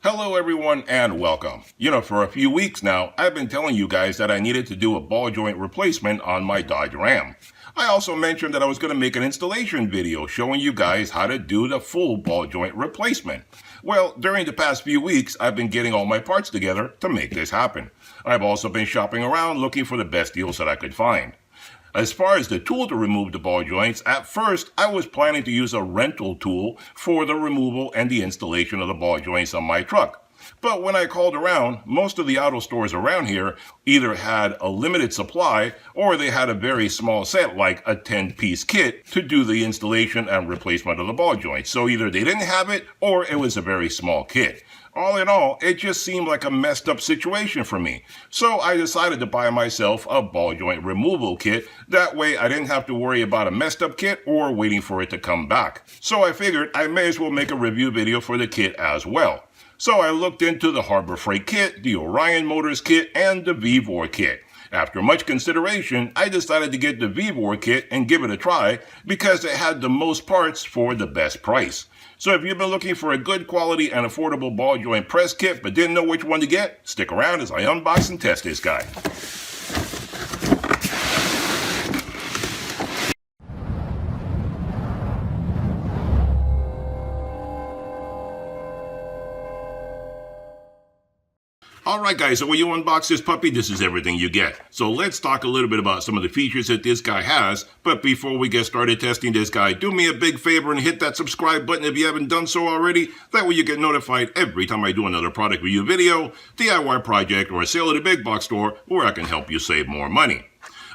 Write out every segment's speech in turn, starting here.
Hello everyone and welcome. For a few weeks now, I've been telling you guys that I needed to do a ball joint replacement on my Dodge Ram. I also mentioned that I was going to make an installation video showing you guys how to do the full ball joint replacement. Well, during the past few weeks, I've been getting all my parts together to make this happen. I've also been shopping around looking for the best deals that I could find. As far as the tool to remove the ball joints, at first I was planning to use a rental tool for the removal and the installation of the ball joints on my truck. But when I called around, most of the auto stores around here either had a limited supply or they had a very small set, like a 10-piece kit, to do the installation and replacement of the ball joints. So either they didn't have it or it was a very small kit. All in all, it just seemed like a messed up situation for me. So I decided to buy myself a ball joint removal kit. That way I didn't have to worry about a messed up kit or waiting for it to come back. So I figured I may as well make a review video for the kit as well. So I looked into the Harbor Freight kit, the Orion Motors kit, and the Vevor kit. After much consideration, I decided to get the Vevor kit and give it a try because it had the most parts for the best price. So if you've been looking for a good quality and affordable ball joint press kit but didn't know which one to get, stick around as I unbox and test this guy. Alright guys, so when you unbox this puppy, this is everything you get. So let's talk a little bit about some of the features that this guy has. But before we get started testing this guy, do me a big favor and hit that subscribe button if you haven't done so already. That way you get notified every time I do another product review video, DIY project, or a sale at a big box store where I can help you save more money.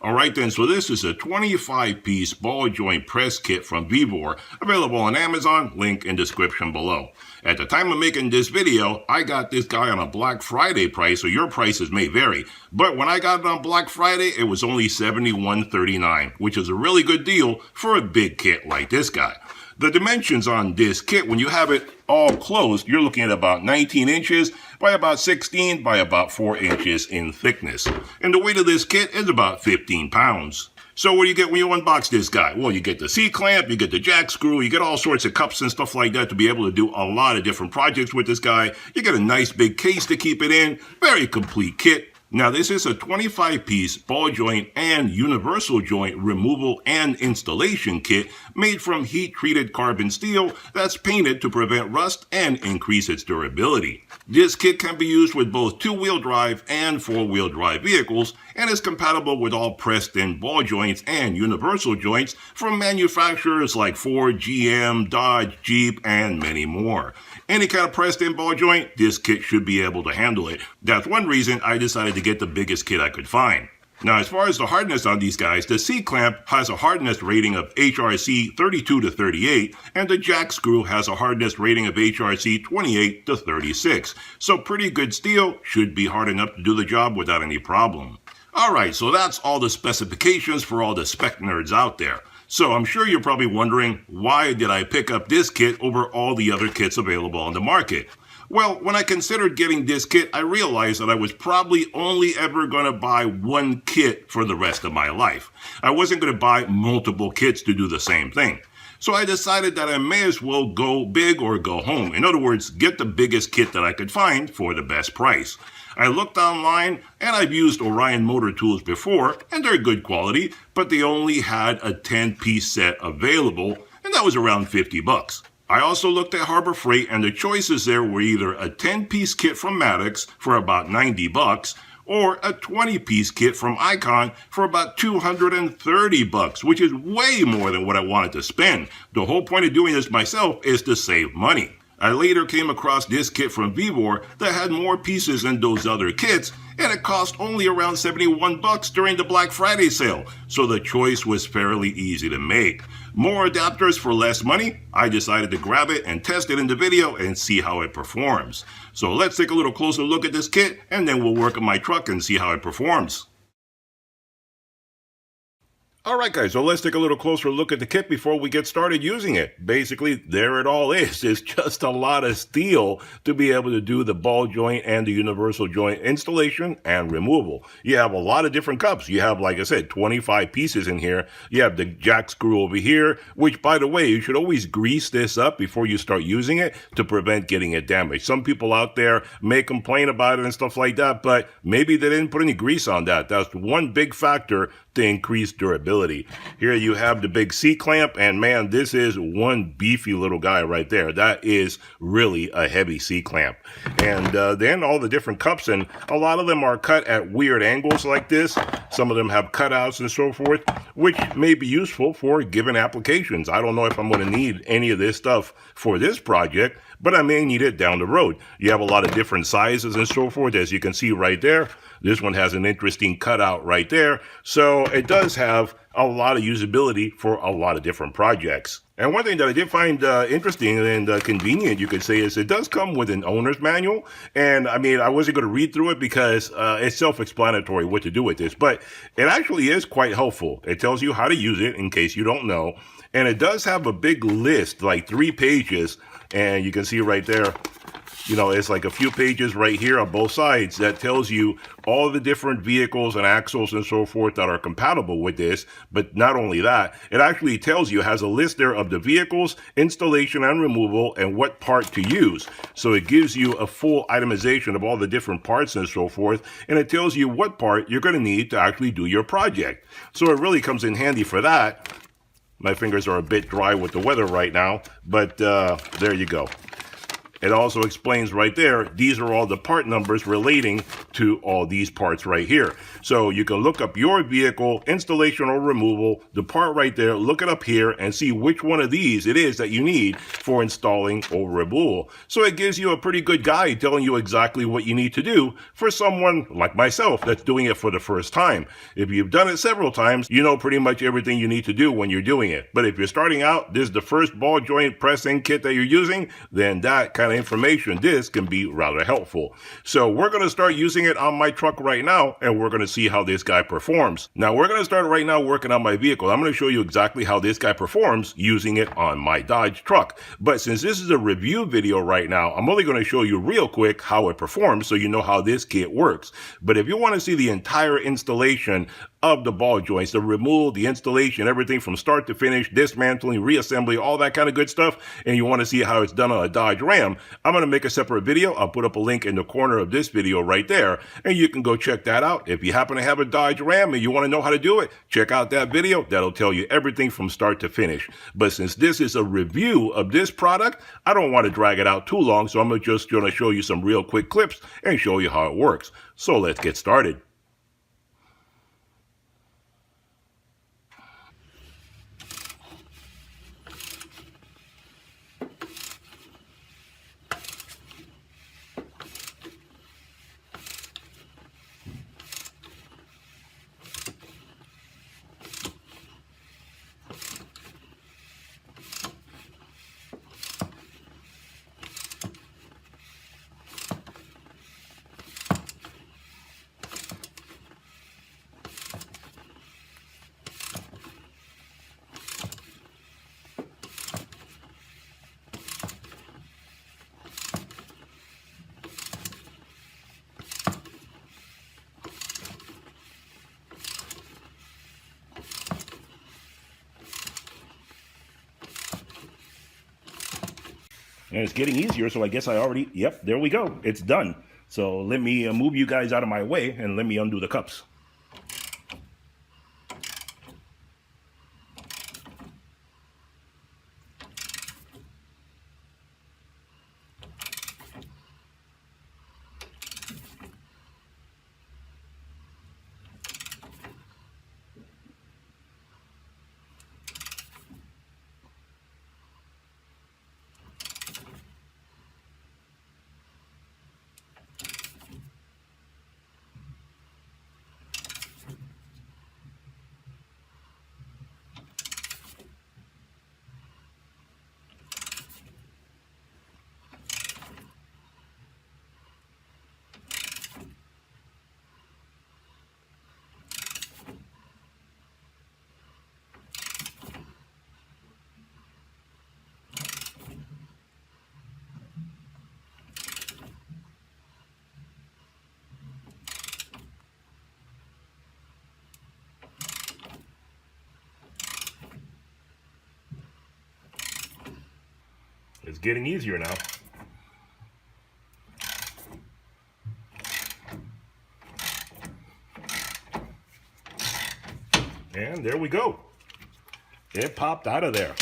Alright then, so this is a 25-piece ball joint press kit from Vevor, available on Amazon, link in description below. At the time of making this video, I got this guy on a Black Friday price, so your prices may vary. But when I got it on Black Friday, it was only $71.39, which is a really good deal for a big kit like this guy. The dimensions on this kit, when you have it all closed, you're looking at about 19 inches by about 16 by about 4 inches in thickness. And the weight of this kit is about 15 pounds. So what do you get when you unbox this guy? Well, you get the C-clamp, you get the jack screw, you get all sorts of cups and stuff like that to be able to do a lot of different projects with this guy. You get a nice big case to keep it in. Very complete kit. Now this is a 25-piece ball joint and universal joint removal and installation kit made from heat-treated carbon steel that's painted to prevent rust and increase its durability. This kit can be used with both two-wheel drive and four-wheel drive vehicles and is compatible with all pressed-in ball joints and universal joints from manufacturers like Ford, GM, Dodge, Jeep, and many more. Any kind of pressed-in ball joint, this kit should be able to handle it. That's one reason I decided to get the biggest kit I could find. Now, as far as the hardness on these guys, the C-clamp has a hardness rating of HRC 32 to 38, and the jack screw has a hardness rating of HRC 28 to 36. So pretty good steel, should be hard enough to do the job without any problem. Alright, so that's all the specifications for all the spec nerds out there. So I'm sure you're probably wondering, why did I pick up this kit over all the other kits available on the market? Well, when I considered getting this kit, I realized that I was probably only ever going to buy one kit for the rest of my life. I wasn't going to buy multiple kits to do the same thing. So I decided that I may as well go big or go home. In other words, get the biggest kit that I could find for the best price. I looked online, and I've used Orion motor tools before, and they're good quality, but they only had a 10-piece set available, and that was around 50 bucks. I also looked at Harbor Freight, and the choices there were either a 10-piece kit from Maddox for about 90 bucks, or a 20-piece kit from Icon for about 230 bucks, which is way more than what I wanted to spend. The whole point of doing this myself is to save money. I later came across this kit from Vevor that had more pieces than those other kits, and it cost only around 71 bucks during the Black Friday sale, so the choice was fairly easy to make. More adapters for less money? I decided to grab it and test it in the video and see how it performs. So let's take a little closer look at this kit, and then we'll work on my truck and see how it performs. Alright guys, so let's take a little closer look at the kit before we get started using it. Basically, there it all is. It's just a lot of steel to be able to do the ball joint and the universal joint installation and removal. You have a lot of different cups. You have, like I said, 25 pieces in here. You have the jack screw over here, which, by the way, you should always grease this up before you start using it to prevent getting it damaged. Some people out there may complain about it and stuff like that, but maybe they didn't put any grease on that. That's one big factor to increase durability. Here you have the big C-clamp, and man, this is one beefy little guy right there. That is really a heavy C-clamp. And then all the different cups, and a lot of them are cut at weird angles like this. Some of them have cutouts and so forth, which may be useful for given applications. I don't know if I'm going to need any of this stuff for this project, but I may need it down the road. You have a lot of different sizes and so forth, as you can see right there. This one has an interesting cutout right there. So it does have a lot of usability for a lot of different projects. And one thing that I did find interesting and convenient, you could say, is it does come with an owner's manual. And I mean, I wasn't going to read through it because it's self-explanatory what to do with this, but it actually is quite helpful. It tells you how to use it in case you don't know. And it does have a big list, like 3 pages. And you can see right there, you know, it's like a few pages right here on both sides that tells you all the different vehicles and axles and so forth that are compatible with this. But not only that, it actually tells you, has a list there of the vehicles, installation and removal, and what part to use. So it gives you a full itemization of all the different parts and so forth, and it tells you what part you're going to need to actually do your project. So it really comes in handy for that. My fingers are a bit dry with the weather right now, but there you go. It also explains right there, these are all the part numbers relating to all these parts right here. So you can look up your vehicle, installation or removal, the part right there, look it up here and see which one of these it is that you need for installing or removal. So it gives you a pretty good guide telling you exactly what you need to do for someone like myself that's doing it for the first time. If you've done it several times, you know pretty much everything you need to do when you're doing it. But if you're starting out, this is the first ball joint pressing kit that you're using, then that kind of information, this can be rather helpful. So we're going to start using it on my truck right now, and we're going to see how this guy performs. Now we're going to start right now working on my vehicle. I'm going to show you exactly how this guy performs using it on my Dodge truck. But since this is a review video right now, I'm only going to show you real quick how it performs so you know how this kit works. But if you want to see the entire installation of the ball joints, the removal, the installation, everything from start to finish, dismantling, reassembly, all that kind of good stuff, and you want to see how it's done on a Dodge Ram, I'm going to make a separate video. I'll put up a link in the corner of this video right there, and you can go check that out. If you happen to have a Dodge Ram and you want to know how to do it, check out that video. That'll tell you everything from start to finish. But since this is a review of this product, I don't want to drag it out too long, so I'm just going to show you some real quick clips and show you how it works. So let's get started. And it's getting easier, so I guess I already, yep, there we go. It's done. So let me move you guys out of my way and let me undo the cups. It's getting easier now. And there we go. It popped out of there.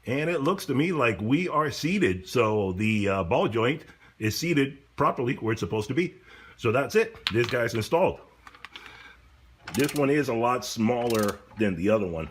And it looks to me like we are seated. So the ball joint is seated properly where it's supposed to be. So that's it. This guy's installed. This one is a lot smaller than the other one.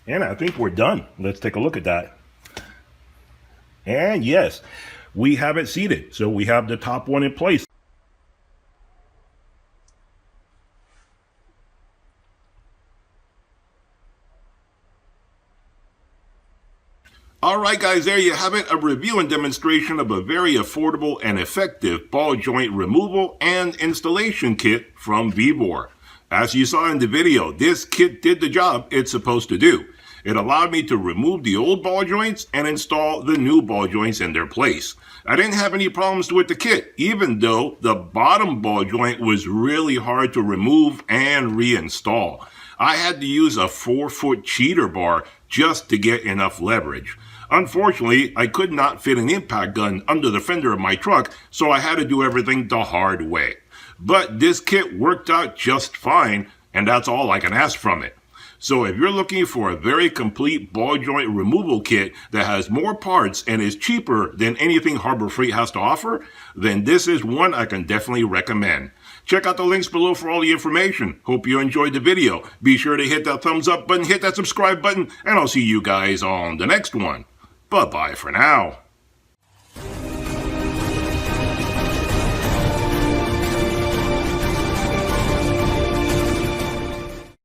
And I think we're done. Let's take a look at that. And yes, we have it seated. So we have the top one in place. Alright guys, there you have it, a review and demonstration of a very affordable and effective ball joint removal and installation kit from Vevor. As you saw in the video, this kit did the job it's supposed to do. It allowed me to remove the old ball joints and install the new ball joints in their place. I didn't have any problems with the kit, even though the bottom ball joint was really hard to remove and reinstall. I had to use a 4-foot cheater bar just to get enough leverage. Unfortunately, I could not fit an impact gun under the fender of my truck, so I had to do everything the hard way. But this kit worked out just fine, and that's all I can ask from it. So if you're looking for a very complete ball joint removal kit that has more parts and is cheaper than anything Harbor Freight has to offer, then this is one I can definitely recommend. Check out the links below for all the information. Hope you enjoyed the video. Be sure to hit that thumbs up button, hit that subscribe button, and I'll see you guys on the next one. Bye-bye for now.